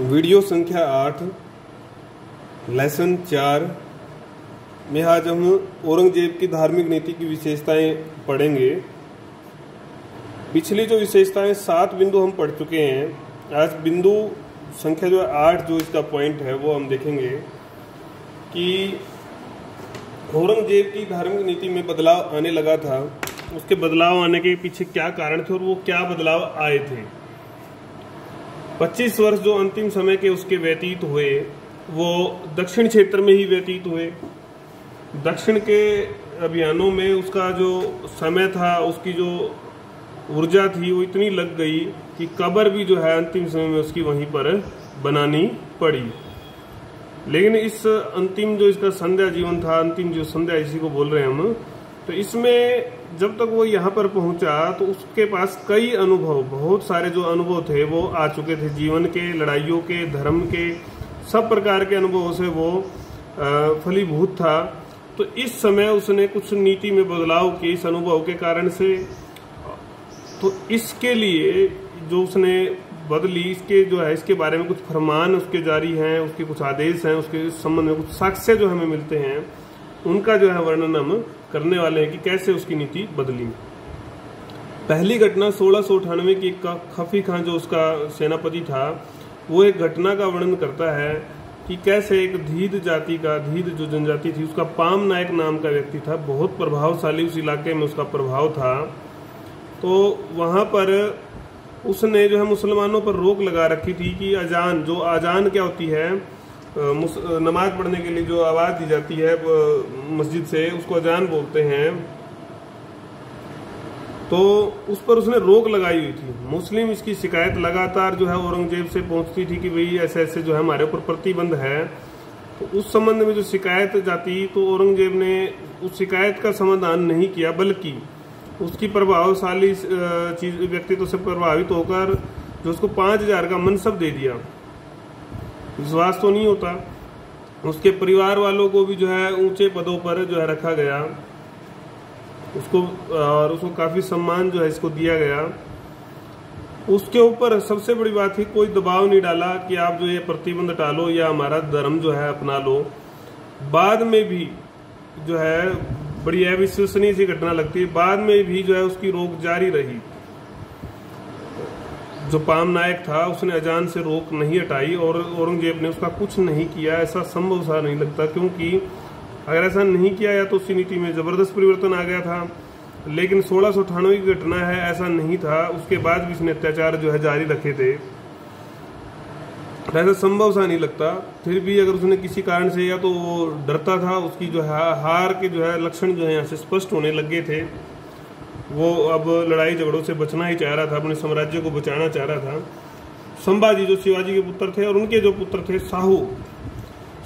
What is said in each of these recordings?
Video संख्या 8 lesson 4 में आज हम औरंगजेब की धार्मिक नीति की विशेषताएं पढ़ेंगे। पिछली जो विशेषताएं 7 बिंदु हम पढ़ चुके हैं। आज बिंदु संख्या जो 8 जो इसका पॉइंट है वो हम देखेंगे कि औरंगजेब की धार्मिक नीति में बदलाव आने लगा था। उसके बदलाव आने के पीछे क्या कारण थे और वो क्या बदलाव आए थे। 25 वर्ष जो अंतिम समय के उसके व्यतीत हुए वो दक्षिण क्षेत्र में ही व्यतीत हुए। दक्षिण के अभियानों में उसका जो समय था, उसकी जो ऊर्जा थी वो इतनी लग गई कि कब्र भी जो है अंतिम समय में उसकी वहीं पर बनानी पड़ी। लेकिन इस अंतिम जो इसका संध्या जीवन था, अंतिम जो संध्या इसी को बोल रहे हैं हम, तो इसमें जब तक वो यहाँ पर पहुंचा तो उसके पास कई अनुभव, बहुत सारे जो अनुभव थे वो आ चुके थे। जीवन के, लड़ाइयों के, धर्म के, सब प्रकार के अनुभवों से वो फलीभूत था। तो इस समय उसने कुछ नीति में बदलाव किए इस अनुभव के कारण से। तो इसके लिए जो उसने बदली, इसके जो है इसके बारे में कुछ फरमान उसके जारी हैं, उसके कुछ आदेश हैं, उसके संबंध में कुछ साक्ष्य जो हमें मिलते हैं, उनका जो है वर्णन हम करने वाले हैं कि कैसे उसकी नीति बदली। पहली घटना 1698 की खफी खां जो उसका सेनापति था, वो एक घटना का वर्णन करता है कि कैसे एक धीद जाति का, धीद जो जनजाति थी, उसका पाम नायक नाम का व्यक्ति था, बहुत प्रभावशाली उस इलाके में उसका प्रभाव था। तो वहां पर उसने जो है मुसलमानों पर रोक लगा रखी थी कि अजान, जो अजान क्या होती है, नमाज पढ़ने के लिए जो आवाज दी जाती है मस्जिद से, उसको अजान बोलते हैं। तो उस पर उसने रोक लगाई हुई थी। मुस्लिम इसकी शिकायत लगातार जो है औरंगजेब से पहुंचती थी कि भाई ऐसे ऐसे जो है हमारे ऊपर प्रतिबंध है। तो उस संबंध में जो शिकायत जाती तो औरंगजेब ने उस शिकायत का समाधान नहीं किया, बल्कि उसकी प्रभावशाली व्यक्तित्व से प्रभावित होकर जो उसको 5000 का मनसब दे दिया। विश्वास तो नहीं होता, उसके परिवार वालों को भी जो है ऊंचे पदों पर जो है रखा गया उसको, और उसको काफी सम्मान जो है इसको दिया गया। उसके ऊपर सबसे बड़ी बात थी, कोई दबाव नहीं डाला कि आप जो ये प्रतिबंध टालो या हमारा धर्म जो है अपना लो। बाद में भी जो है बड़ी अविश्वसनीय सी घटना लगती है, बाद में भी जो है उसकी रोक जारी रही। जो पाम नायक था उसने अजान से रोक नहीं हटाई और औरंगजेब ने उसका कुछ नहीं किया। ऐसा संभव सा नहीं लगता, क्योंकि अगर ऐसा नहीं किया या तो उसकी नीति में जबरदस्त परिवर्तन आ गया था। लेकिन 1698 की घटना है, ऐसा नहीं था। उसके बाद भी इसने अत्याचार जो है जारी रखे थे, ऐसा संभव सा नहीं लगता। फिर भी अगर उसने किसी कारण से, या तो वो डरता था, उसकी जो है हार के जो है लक्षण जो है यहाँ से स्पष्ट होने लगे थे, वो अब लड़ाई झगड़ों से बचना ही चाह रहा था, अपने साम्राज्य को बचाना चाह रहा था। संभाजी जो शिवाजी के पुत्र थे और उनके जो पुत्र थे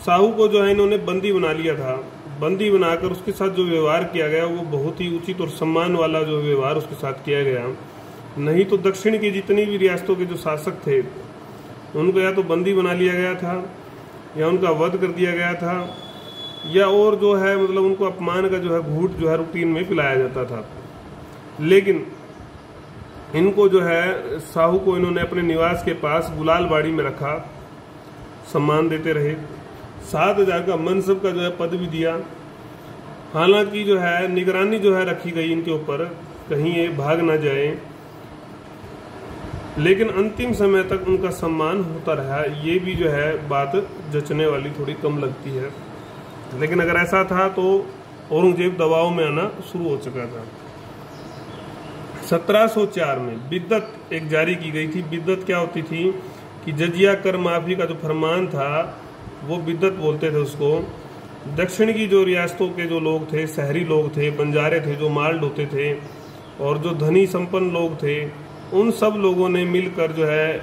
साहू को जो है इन्होंने बंदी बना लिया था। बंदी बनाकर उसके साथ जो व्यवहार किया गया वो बहुत ही उचित और सम्मान वाला जो व्यवहार उसके साथ किया गया। नहीं तो दक्षिण की जितनी भी रियासतों के जो शासक थे उनको या तो बंदी बना लिया गया था, या उनका वध कर दिया गया था, या और जो है मतलब उनको अपमान का जो है घूंट जो है रूटीन में पिलाया जाता था। लेकिन इनको जो है साहू को इन्होंने अपने निवास के पास गुलालबाड़ी में रखा, सम्मान देते रहे। 7000 का मनसब का जो है पद भी दिया। हालांकि जो है निगरानी जो है रखी गई इनके ऊपर, कहीं ये भाग ना जाए। लेकिन अंतिम समय तक उनका सम्मान होता रहा। ये भी जो है बात जचने वाली थोड़ी कम लगती है। लेकिन अगर ऐसा था तो औरंगजेब दबाव में आना शुरू हो चुका था। 1704 में बिद्दत एक जारी की गई थी। बिद्दत क्या होती थी कि जजिया कर माफी का जो फरमान था वो बिद्दत बोलते थे उसको। दक्षिण की जो रियासतों के जो लोग थे, शहरी लोग थे, बंजारे थे, जो माल ढोते थे, और जो धनी संपन्न लोग थे, उन सब लोगों ने मिलकर जो है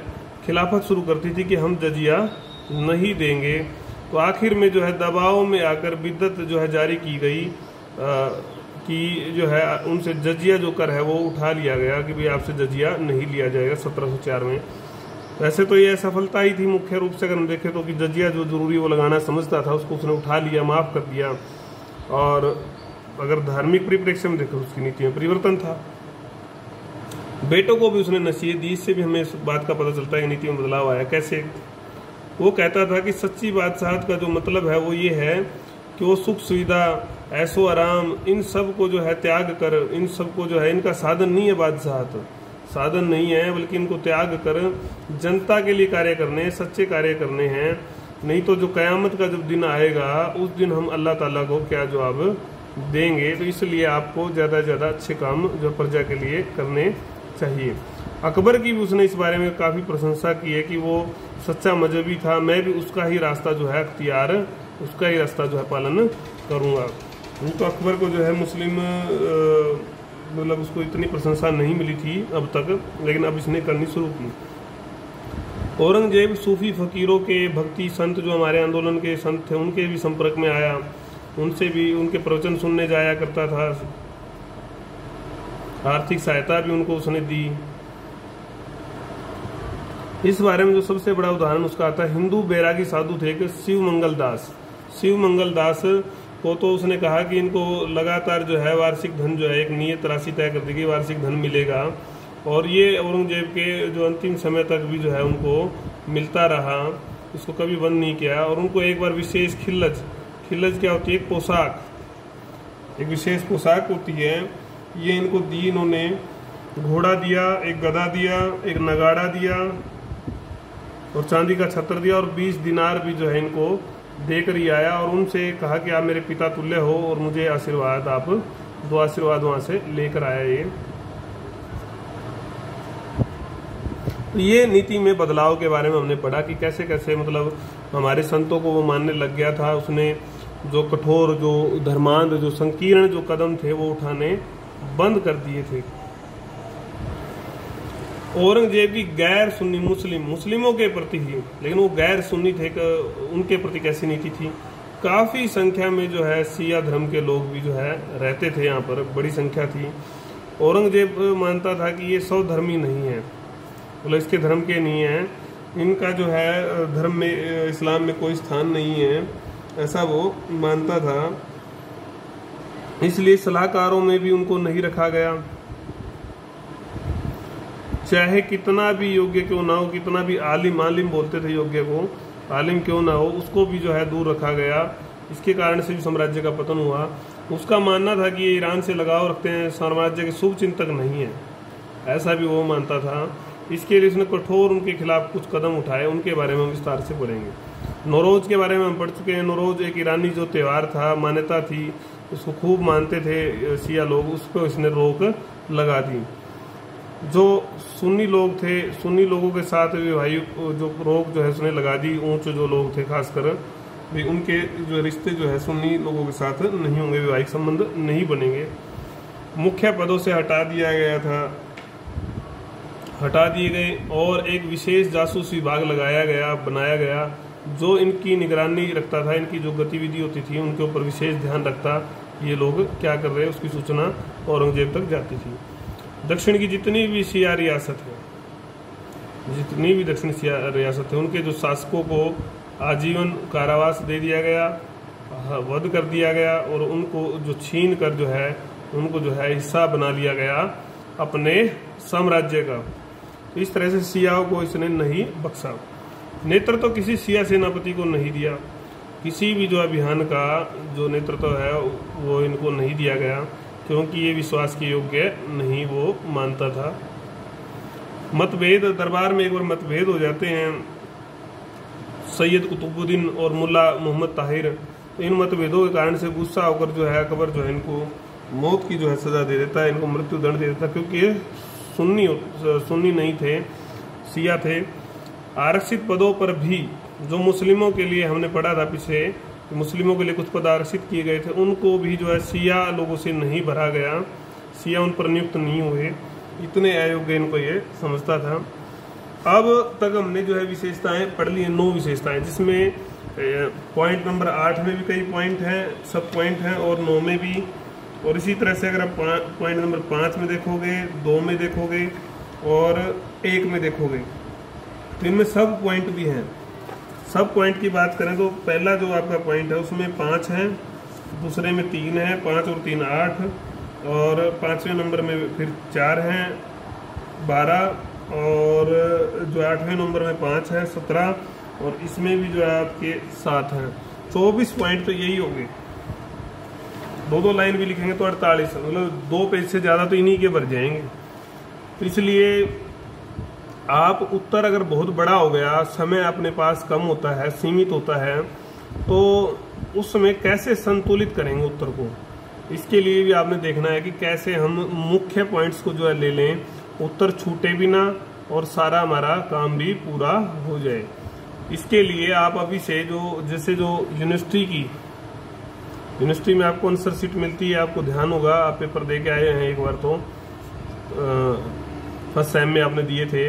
खिलाफत शुरू करती थी कि हम जजिया नहीं देंगे। तो आखिर में जो है दबाव में आकर बिद्दत जो है जारी की गई कि जो है उनसे जजिया जो कर है वो उठा लिया गया कि भाई आपसे जजिया नहीं लिया जाएगा 1704 में। वैसे तो ये असफलता ही थी मुख्य रूप से, अगर हम देखें तो, कि जजिया जो जरूरी वो लगाना समझता था उसको उसने उठा लिया, माफ कर दिया। और अगर धार्मिक परिप्रेक्ष्य में देखें उसकी नीति में परिवर्तन था। बेटों को भी उसने नसीहत दी। इससे भी हमें इस बात का पता चलता है कि नीति में बदलाव आया। कैसे वो कहता था कि सच्ची बादशाहत का जो मतलब है वो ये है कि वो सुख सुविधा, ऐशो आराम, इन सब को जो है त्याग कर, इन सब को जो है, इनका साधन नहीं है बादशाहत, साधन नहीं है, बल्कि इनको त्याग कर जनता के लिए कार्य करने हैं, सच्चे कार्य करने हैं। नहीं तो जो कयामत का जब दिन आएगा उस दिन हम अल्लाह ताला को क्या जवाब देंगे। तो इसलिए आपको ज़्यादा से ज़्यादा अच्छे काम जो प्रजा के लिए करने चाहिए। अकबर की भी उसने इस बारे में काफ़ी प्रशंसा की है कि वो सच्चा मजहबी था, मैं भी उसका ही रास्ता जो है अख्तियार, उसका ही रास्ता जो है पालन करूँगा। तो अकबर को जो है मुस्लिम मतलब उसको इतनी प्रशंसा नहीं मिली थी अब तक, लेकिन अब इसने करनी शुरू की। औरंगजेब सूफी फकीरों के, भक्ति संत जो हमारे आंदोलन के संत थे उनके भी संपर्क में आया, उनसे भी उनके प्रवचन सुनने जाया करता था, आर्थिक सहायता भी उनको उसने दी। इस बारे में जो सबसे बड़ा उदाहरण उसका आता है, हिंदू बैरागी साधु थे कि शिव मंगल दास। शिव मंगल दास को तो उसने कहा कि इनको लगातार जो है वार्षिक धन जो है एक नियत राशि तय कर दी गई, वार्षिक धन मिलेगा, और ये औरंगजेब के जो अंतिम समय तक भी जो है उनको मिलता रहा, इसको कभी बंद नहीं किया। और उनको एक बार विशेष खिल्लज, खिल्लज क्या होती है, एक पोशाक, एक विशेष पोशाक होती है, ये इनको दी इन्होंने, घोड़ा दिया, एक गदा दिया, एक नगाड़ा दिया और चांदी का छत्र दिया और 20 दिनार भी जो है इनको देकर ही आया, और उनसे कहा कि आप मेरे पिता तुल्य हो और मुझे आशीर्वाद, आप दो आशीर्वाद वहाँ से लेकर आया। ये नीति में बदलाव के बारे में हमने पढ़ा कि कैसे कैसे मतलब हमारे संतों को वो मानने लग गया था। उसने जो कठोर, जो धर्मांध, जो संकीर्ण जो कदम थे वो उठाने बंद कर दिए थे। औरंगजेब की गैर सुन्नी मुस्लिमों के प्रति ही, लेकिन वो गैर सुन्नी थे, उनके प्रति कैसी नीति थी, काफ़ी संख्या में जो है सिया धर्म के लोग भी जो है रहते थे, यहाँ पर बड़ी संख्या थी। औरंगजेब मानता था कि ये सौ धर्मी नहीं है, मतलब इसके धर्म के नहीं है, इनका जो है धर्म में, इस्लाम में कोई स्थान नहीं है, ऐसा वो मानता था। इसलिए सलाहकारों में भी उनको नहीं रखा गया, चाहे कितना भी योग्य क्यों ना हो, कितना भी आलिम बोलते थे योग्य को, आलिम क्यों ना हो, उसको भी जो है दूर रखा गया। इसके कारण से भी साम्राज्य का पतन हुआ। उसका मानना था कि ये ईरान से लगाव रखते हैं, साम्राज्य के शुभ चिंतक नहीं है, ऐसा भी वो मानता था। इसके लिए उसने कठोर उनके खिलाफ कुछ कदम उठाए, उनके बारे में हम विस्तार से पढ़ेंगे। नौरोज के बारे में हम पढ़ चुके हैं। नौरोज एक ईरानी जो त्यौहार था, मान्यता थी, उसको खूब मानते थे शिया लोग, उस पर इसने रोक लगा दी। जो सुन्नी लोग थे, सुन्नी लोगों के साथ वैवाहिक जो रोक जो है उसने लगा दी, ऊंच जो लोग थे खासकर भी, उनके जो रिश्ते जो है सुन्नी लोगों के साथ नहीं होंगे, वैवाहिक संबंध नहीं बनेंगे। मुख्य पदों से हटा दिया गया था, हटा दिए गए, और एक विशेष जासूस विभाग बनाया गया जो इनकी निगरानी रखता था, इनकी जो गतिविधि होती थी उनके ऊपर विशेष ध्यान रखता, ये लोग क्या कर रहे हैं उसकी सूचना औरंगजेब तक जाती थी। दक्षिण की जितनी भी शिया रियासत है, जितनी भी दक्षिण शिया रियासत है, उनके जो शासकों को आजीवन कारावास दे दिया गया, वध कर दिया गया, और उनको जो छीन कर जो है उनको जो है हिस्सा बना लिया गया अपने साम्राज्य का। तो इस तरह से शियाओं को इसने नहीं बख्शा। नेतृत्व तो किसी शिया सेनापति को नहीं दिया, किसी भी जो अभियान का जो नेतृत्व है वो इनको नहीं दिया गया, क्योंकि ये विश्वास के योग्य नहीं वो मानता था। मतभेद, दरबार में एक बार मतभेद हो जाते हैं सैयद कुतुबुद्दीन और मुल्ला मोहम्मद ताहिर, तो इन मतभेदों के कारण से गुस्सा होकर जो है अकबर जो है इनको मौत की जो है सजा दे देता है, इनको मृत्यु दंड दे देता, क्योंकि ये सुन्नी नहीं थे, शिया थे। आरक्षित पदों पर भी जो मुस्लिमों के लिए हमने पढ़ा था पीछे, मुस्लिमों के लिए कुछ पद आरक्षित किए गए थे, उनको भी जो है शिया लोगों से नहीं भरा गया, शिया उन पर नियुक्त नहीं हुए, इतने अयोग्य इनको ये समझता था। अब तक हमने जो है विशेषताएं पढ़ ली हैं, 9 विशेषताएं, जिसमें पॉइंट नंबर 8 में भी कई पॉइंट हैं, सब पॉइंट हैं, और 9 में भी, और इसी तरह से अगर आप पॉइंट नंबर 5 में देखोगे, 2 में देखोगे और 1 में देखोगे, तो इनमें सब पॉइंट भी हैं। सब पॉइंट की बात करें तो पहला जो आपका पॉइंट है उसमें 5 है, दूसरे में 3 है, 5 और 3 8, और 5वें नंबर में फिर 4 हैं 12, और जो 8वें नंबर में 5 है 17, और इसमें भी जो है आपके 7 हैं। 24 पॉइंट तो यही होंगे। 2-2 लाइन भी लिखेंगे तो 48, मतलब 2 पेज से ज़्यादा तो इन्हीं के भर जाएंगे। तो इसलिए आप उत्तर अगर बहुत बड़ा हो गया, समय अपने पास कम होता है, सीमित होता है, तो उस समय कैसे संतुलित करेंगे उत्तर को, इसके लिए भी आपने देखना है कि कैसे हम मुख्य पॉइंट्स को जो है ले लें, उत्तर छूटे भी ना और सारा हमारा काम भी पूरा हो जाए। इसके लिए आप अभी से जो जैसे जो यूनिवर्सिटी में आपको आंसर शीट मिलती है, आपको ध्यान होगा, आप पेपर दे के आए हैं एक बार, तो फर्स्ट सेम में आपने दिए थे,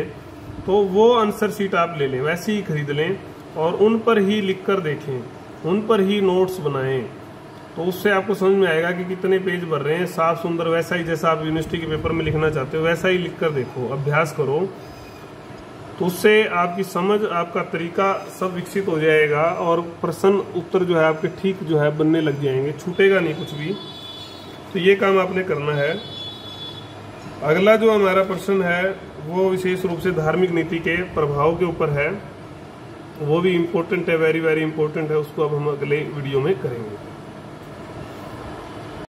तो वो आंसर शीट आप ले लें, वैसे ही खरीद लें और उन पर ही लिख कर देखें, उन पर ही नोट्स बनाएं। तो उससे आपको समझ में आएगा कि कितने पेज भर रहे हैं, साफ सुंदर वैसा ही जैसा आप यूनिवर्सिटी के पेपर में लिखना चाहते हो वैसा ही लिख कर देखो, अभ्यास करो। तो उससे आपकी समझ, आपका तरीका सब विकसित हो जाएगा और प्रश्न उत्तर जो है आपके ठीक जो है बनने लग जाएंगे, छूटेगा नहीं कुछ भी। तो ये काम आपने करना है। अगला जो हमारा प्रश्न है वो विशेष रूप से धार्मिक नीति के प्रभाव के ऊपर है, वो भी इम्पोर्टेंट है, वेरी वेरी इम्पोर्टेंट है। उसको अब हम अगले वीडियो में करेंगे।